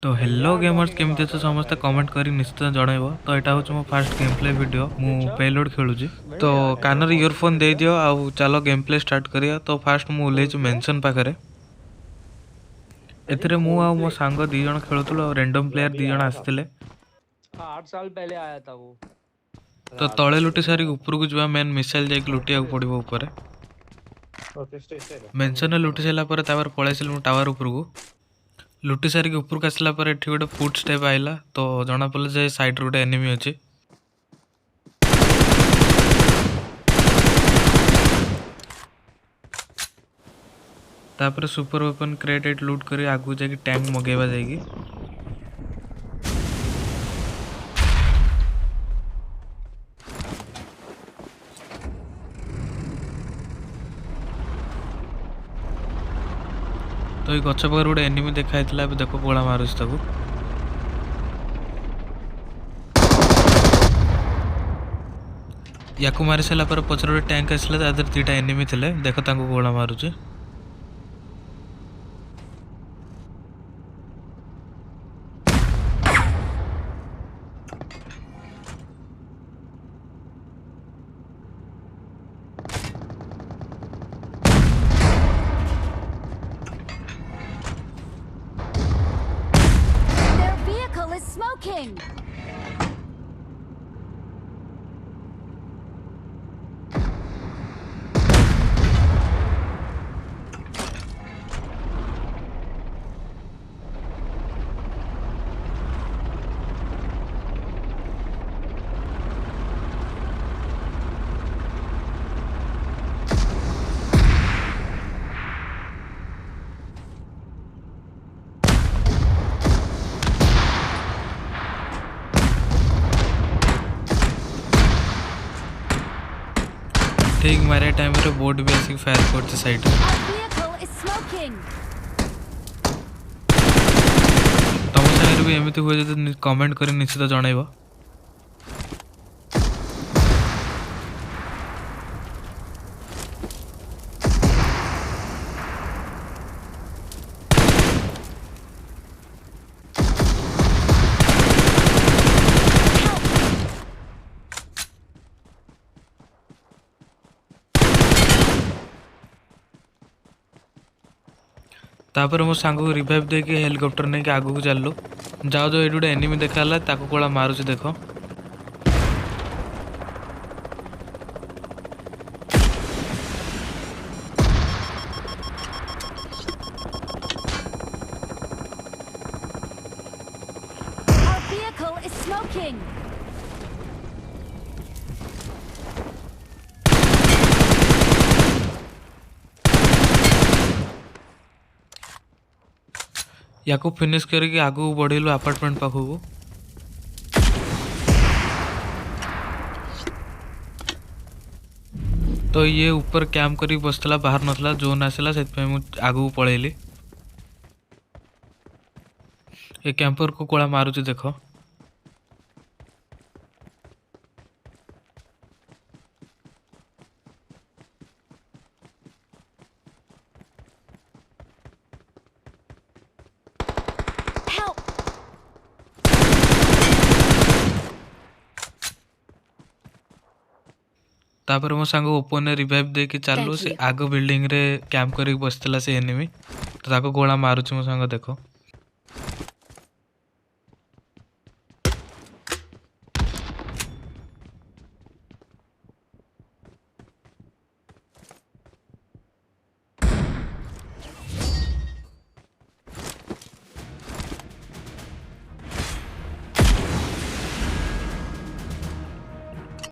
तो hello gamers केमती अच्छे समस्ते कमेंट करी निश्चित जनइब। तो यहाँ हूँ मो फास्ट गेम प्ले वीडियो मु पेलोड खेलुची। तो कानर इयरफोन दे दियो आउ चलो गेम प्ले स्टार्ट करिया। तो फास्ट मु ओल्हेइछु मेंशन पाखरे। एथिरे मु आ मो सांग दी जण खेलुतलो रैंडम प्लेयर दी जण आस्थिले। 8 साल पहले आया था वो। तो तळे लुटी सारी ऊपर को जवा मेन मिसाइल जाई लुटिया को पड़िबो ऊपर। मेंशन लुटी सला पर तापर पळेसिल मु टावर ऊपर को लुटी सारिक ऊपर को आसला पर एठी गोटे फुट स्टेप आइला। तो जना पड़े जे साइड गोटे एनिमी अछि। तापर सुपर वेपन क्रेट लूट करी आगु जाके टैंक मगेबा जाएगी। तो ये गछ पाखर गोटे एनिमी देखाई देखो गोला मारुछ ताकू। याकू मारी सारा पर पछर गोटे टैंक आसला ता देर 3टा एनिमी थिले देखो तांको गोला मारुछ। Their vehicle is smoking. ठीक मारे टाइम रे बोट भी आसी फायर करते side. Our vehicle is smoking. तुम साइड भी एमिति हुए जदि कमेंट करी निश्चित जणाइबो। तापर मो सांग को रिवाइव दे के हेलीकॉप्टर ने के आगु को चललो। जाओ जो एडुडे गोटे एनिमी देखाला ताको कोला मारुछ देखो। Our vehicle is smoking. याकू फिनिश करके आगु बढ़ेलु अपार्टमेंट पाखु को। तो ये ऊपर कैंप करी बसला बाहर नथला जोन आसला सेत पे मु आगु पळेली। ये कैंपर को कोला मारुछ देखो। Help! तापर मो सांग ओपन ने रिवाइव दे के चाललो से आगो बिल्डिंग रे कैंप करी बसला से एनिमी। तो ताको गोला मारुछ मो सांग देखो।